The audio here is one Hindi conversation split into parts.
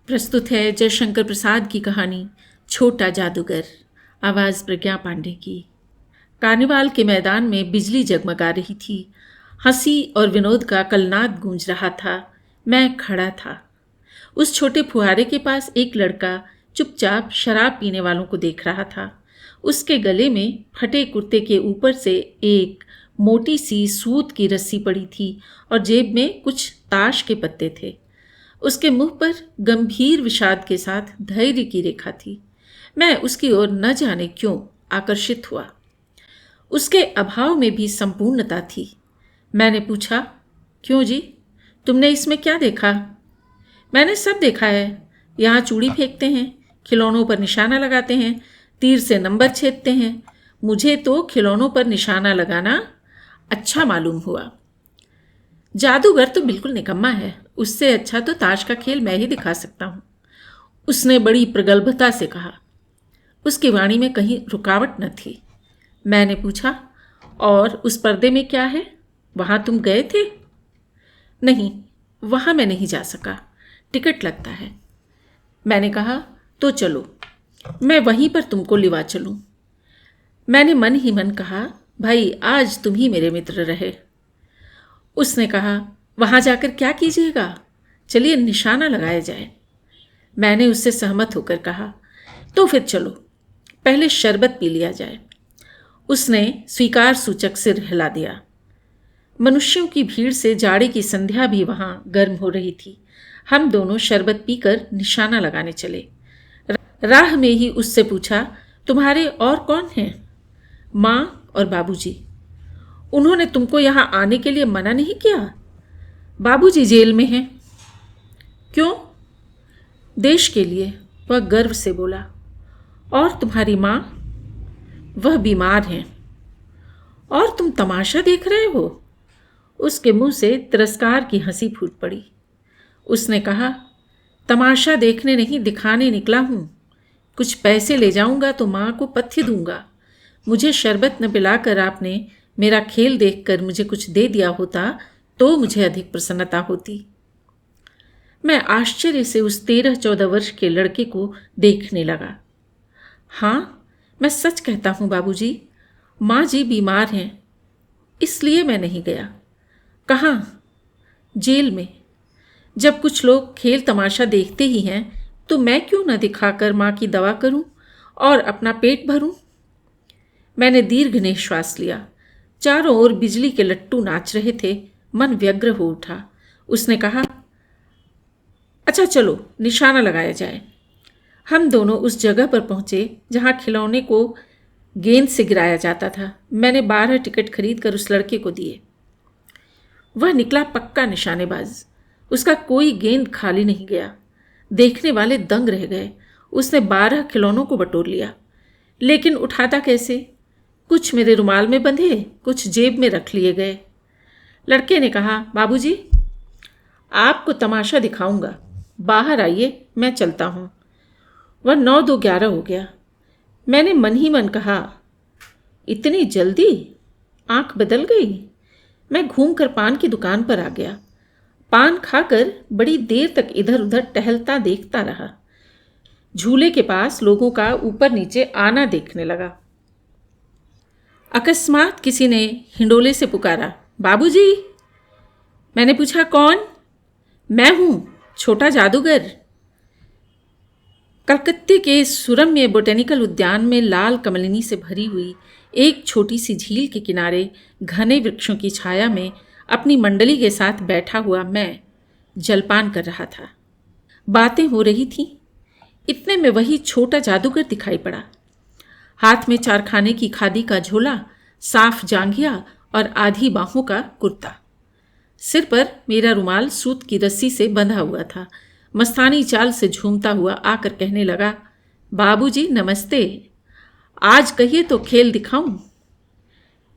प्रस्तुत है जयशंकर प्रसाद की कहानी छोटा जादूगर। आवाज़ प्रज्ञा पांडे की। कार्निवाल के मैदान में बिजली जगमगा रही थी। हंसी और विनोद का कलनाद गूंज रहा था। मैं खड़ा था। उस छोटे फुहारे के पास एक लड़का चुपचाप शराब पीने वालों को देख रहा था। उसके गले में फटे कुर्ते के ऊपर से एक मोटी सी सूत की रस्सी पड़ी थी और जेब में कुछ ताश के पत्ते थे। उसके मुंह पर गंभीर विषाद के साथ धैर्य की रेखा थी। मैं उसकी ओर न जाने क्यों आकर्षित हुआ। उसके अभाव में भी संपूर्णता थी। मैंने पूछा, क्यों जी, तुमने इसमें क्या देखा? मैंने सब देखा है। यहाँ चूड़ी फेंकते हैं, खिलौनों पर निशाना लगाते हैं, तीर से नंबर छेदते हैं। मुझे तो खिलौनों पर निशाना लगाना अच्छा मालूम हुआ। जादूगर तो बिल्कुल निकम्मा है। उससे अच्छा तो ताश का खेल मैं ही दिखा सकता हूँ, उसने बड़ी प्रगल्भता से कहा। उसकी वाणी में कहीं रुकावट न थी। मैंने पूछा, और उस पर्दे में क्या है? वहाँ तुम गए थे? नहीं, वहाँ मैं नहीं जा सका, टिकट लगता है। मैंने कहा, तो चलो, मैं वहीं पर तुमको लिवा चलूँ। मैंने मन ही मन कहा, भाई आज तुम ही मेरे मित्र रहे। उसने कहा, वहाँ जाकर क्या कीजिएगा? चलिए निशाना लगाया जाए। मैंने उससे सहमत होकर कहा, तो फिर चलो, पहले शरबत पी लिया जाए। उसने स्वीकार सूचक सिर हिला दिया। मनुष्यों की भीड़ से जाड़े की संध्या भी वहाँ गर्म हो रही थी। हम दोनों शरबत पीकर निशाना लगाने चले। राह में ही उससे पूछा, तुम्हारे और कौन हैं? माँ और बाबूजी। उन्होंने तुमको यहाँ आने के लिए मना नहीं किया? बाबूजी जेल में हैं। क्यों? देश के लिए, वह गर्व से बोला। और तुम्हारी माँ? वह बीमार हैं। और तुम तमाशा देख रहे हो? उसके मुंह से तिरस्कार की हंसी फूट पड़ी। उसने कहा, तमाशा देखने नहीं दिखाने निकला हूँ। कुछ पैसे ले जाऊंगा तो माँ को पथ्य दूंगा। मुझे शरबत न पिलाकर आपने मेरा खेल देखकर मुझे कुछ दे दिया होता तो मुझे अधिक प्रसन्नता होती। मैं आश्चर्य से उस 13-14 वर्ष के लड़के को देखने लगा। हाँ, मैं सच कहता हूँ बाबूजी, माँ जी बीमार हैं, इसलिए मैं नहीं गया। कहाँ? जेल में। जब कुछ लोग खेल तमाशा देखते ही हैं तो मैं क्यों न दिखाकर माँ की दवा करूं और अपना पेट भरूं? मैंने दीर्घ निश्वास लिया। चारों ओर बिजली के लट्टू नाच रहे थे। मन व्यग्र हो उठा। उसने कहा, अच्छा चलो निशाना लगाया जाए। हम दोनों उस जगह पर पहुंचे जहां खिलौने को गेंद से गिराया जाता था। मैंने 12 टिकट खरीद कर उस लड़के को दिए। वह निकला पक्का निशानेबाज। उसका कोई गेंद खाली नहीं गया। देखने वाले दंग रह गए। उसने 12 खिलौनों को बटोर लिया, लेकिन उठाता कैसे? कुछ मेरे रुमाल में बंधे, कुछ जेब में रख लिए गए। लड़के ने कहा, बाबूजी, आपको तमाशा दिखाऊंगा, बाहर आइए, मैं चलता हूँ। वह 9-2-11 हो गया। मैंने मन ही मन कहा, इतनी जल्दी? आंख बदल गई। मैं घूमकर पान की दुकान पर आ गया। पान खाकर बड़ी देर तक इधर उधर टहलता देखता रहा। झूले के पास लोगों का ऊपर नीचे आना देखने लगा। अकस्मात किसी ने हिंडोले से पुकारा, बाबूजी। मैंने पूछा, कौन? मैं हूँ, छोटा जादूगर। कलकत्ते के सुरम्य बोटेनिकल उद्यान में लाल कमलिनी से भरी हुई एक छोटी सी झील के किनारे घने वृक्षों की छाया में अपनी मंडली के साथ बैठा हुआ मैं जलपान कर रहा था। बातें हो रही थीं। इतने में वही छोटा जादूगर दिखाई पड़ा। हाथ में चारखाने की खादी का झोला, साफ जांघिया और आधी बाहों का कुर्ता। सिर पर मेरा रुमाल सूत की रस्सी से बंधा हुआ था। मस्तानी चाल से झूमता हुआ आकर कहने लगा, बाबूजी नमस्ते, आज कहिए तो खेल दिखाऊं?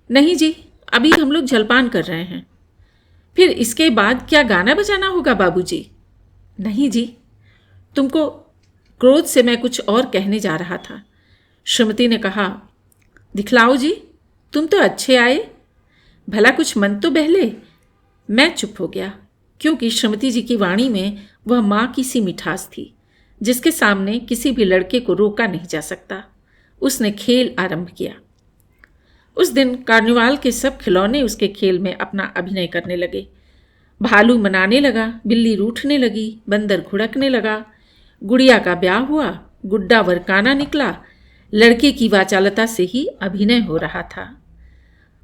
नहीं जी, अभी हम लोग जलपान कर रहे हैं। फिर इसके बाद क्या गाना बजाना होगा बाबूजी? नहीं जी। तुमको? क्रोध से मैं कुछ और कहने जा रहा था। श्रीमती ने कहा, दिखलाओ जी, तुम तो अच्छे आए, भला कुछ मन तो बहले। मैं चुप हो गया, क्योंकि श्रीमती जी की वाणी में वह माँ की सी मिठास थी। जिसके सामने किसी भी लड़के को रोका नहीं जा सकता। उसने खेल आरंभ किया। उस दिन कार्निवाल के सब खिलौने उसके खेल में अपना अभिनय करने लगे। भालू मनाने लगा, बिल्ली रूठने लगी, बंदर घुड़कने लगा, गुड़िया का ब्याह हुआ, गुड्डा वरकाना निकला। लड़के की वाचालता से ही अभिनय हो रहा था।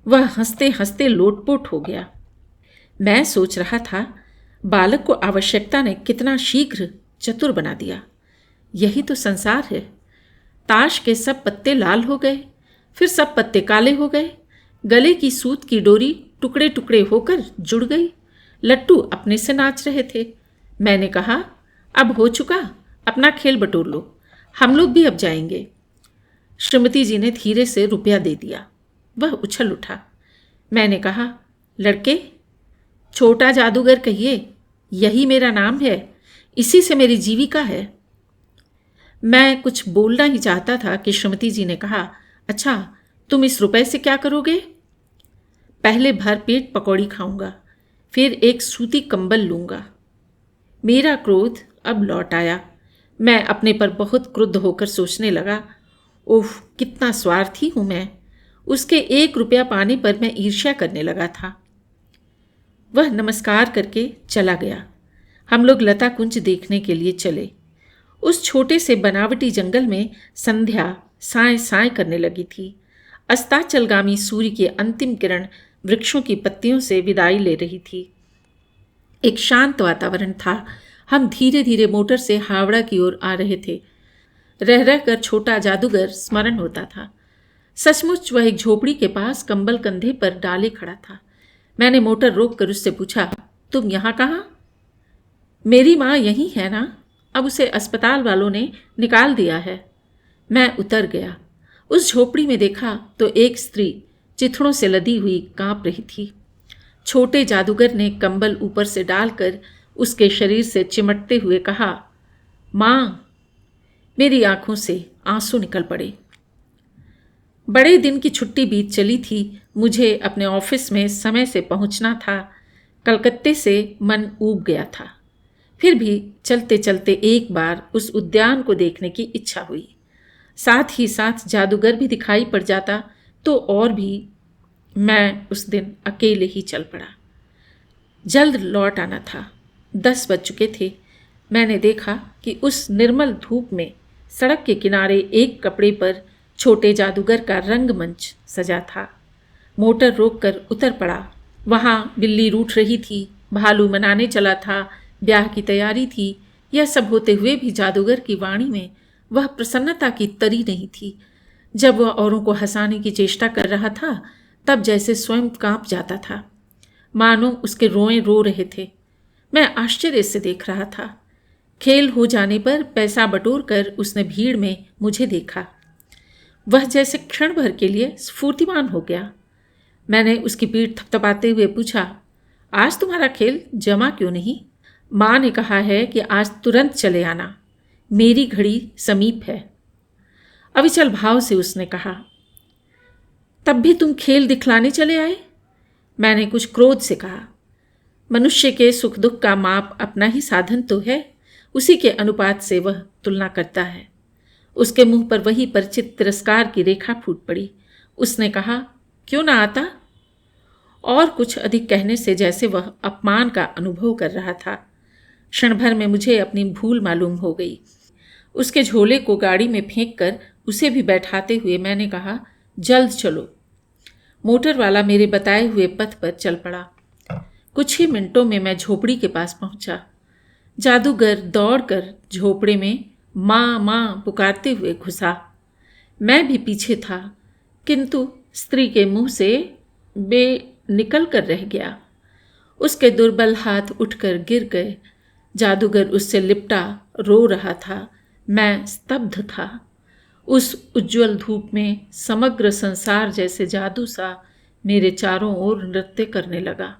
वह हंसते हंसते लोटपोट हो गया। मैं सोच रहा था, बालक को आवश्यकता ने कितना शीघ्र चतुर बना दिया। यही तो संसार है। ताश के सब पत्ते लाल हो गए, फिर सब पत्ते काले हो गए। गले की सूत की डोरी टुकड़े टुकड़े होकर जुड़ गई। लट्टू अपने से नाच रहे थे। मैंने कहा, अब हो चुका, अपना खेल बटोर लो, हम लोग भी अब जाएंगे। श्रीमती जी ने धीरे से रुपया दे दिया। वह उछल उठा। मैंने कहा, लड़के, छोटा जादूगर कहिए, यही मेरा नाम है, इसी से मेरी जीविका है। मैं कुछ बोलना ही चाहता था कि श्रीमती जी ने कहा, अच्छा, तुम इस रुपए से क्या करोगे? पहले भर पेट पकौड़ी खाऊंगा, फिर एक सूती कंबल लूंगा। मेरा क्रोध अब लौट आया। मैं अपने पर बहुत क्रुद्ध होकर सोचने लगा, ओह, कितना स्वार्थी हूं मैं। उसके 1 रुपया पाने पर मैं ईर्ष्या करने लगा था। वह नमस्कार करके चला गया। हम लोग लता कुंज देखने के लिए चले। उस छोटे से बनावटी जंगल में संध्या साए साए करने लगी थी। अस्ताचलगामी सूर्य की अंतिम किरण वृक्षों की पत्तियों से विदाई ले रही थी। एक शांत वातावरण था। हम धीरे धीरे मोटर से हावड़ा की ओर आ रहे थे। रह रहकर छोटा जादूगर स्मरण होता था। सचमुच वह एक झोपड़ी के पास कंबल कंधे पर डाले खड़ा था। मैंने मोटर रोककर उससे पूछा, तुम यहाँ कहाँ? मेरी माँ यहीं है ना, अब उसे अस्पताल वालों ने निकाल दिया है। मैं उतर गया। उस झोपड़ी में देखा तो एक स्त्री चिथड़ों से लदी हुई कांप रही थी। छोटे जादूगर ने कंबल ऊपर से डालकर उसके शरीर से चिमटते हुए कहा, माँ। मेरी आंखों से आंसू निकल पड़े। बड़े दिन की छुट्टी बीत चली थी। मुझे अपने ऑफिस में समय से पहुंचना था। कलकत्ते से मन ऊब गया था। फिर भी चलते चलते एक बार उस उद्यान को देखने की इच्छा हुई। साथ ही साथ जादूगर भी दिखाई पड़ जाता तो और भी। मैं उस दिन अकेले ही चल पड़ा। जल्द लौट आना था। 10 बज चुके थे। मैंने देखा कि उस निर्मल धूप में सड़क के किनारे एक कपड़े पर छोटे जादूगर का रंगमंच सजा था। मोटर रोककर उतर पड़ा। वहाँ बिल्ली रूठ रही थी, भालू मनाने चला था, ब्याह की तैयारी थी। यह सब होते हुए भी जादूगर की वाणी में वह प्रसन्नता की तरी नहीं थी। जब वह औरों को हंसाने की चेष्टा कर रहा था, तब जैसे स्वयं कांप जाता था, मानो उसके रोएं रो रहे थे। मैं आश्चर्य से देख रहा था। खेल हो जाने पर पैसा बटोर कर उसने भीड़ में मुझे देखा। वह जैसे क्षण भर के लिए स्फूर्तिमान हो गया। मैंने उसकी पीठ थपथपाते हुए पूछा, आज तुम्हारा खेल जमा क्यों नहीं? माँ ने कहा है कि आज तुरंत चले आना, मेरी घड़ी समीप है। अविचल भाव से उसने कहा, तब भी तुम खेल दिखलाने चले आए? मैंने कुछ क्रोध से कहा, मनुष्य के सुख दुख का माप अपना ही साधन तो है, उसी के अनुपात से वह तुलना करता है। उसके मुंह पर वही परिचित तिरस्कार की रेखा फूट पड़ी। उसने कहा, क्यों ना आता? और कुछ अधिक कहने से जैसे वह अपमान का अनुभव कर रहा था। क्षण भर में मुझे अपनी भूल मालूम हो गई। उसके झोले को गाड़ी में फेंक कर उसे भी बैठाते हुए मैंने कहा, जल्द चलो। मोटर वाला मेरे बताए हुए पथ पर चल पड़ा। कुछ ही मिनटों में मैं झोपड़ी के पास पहुंचा। जादूगर दौड़कर झोपड़े में माँ माँ पुकारते हुए घुसा। मैं भी पीछे था, किंतु स्त्री के मुंह से बे निकल कर रह गया। उसके दुर्बल हाथ उठकर गिर गए। जादूगर उससे लिपटा रो रहा था। मैं स्तब्ध था। उस उज्ज्वल धूप में समग्र संसार जैसे जादू सा मेरे चारों ओर नृत्य करने लगा।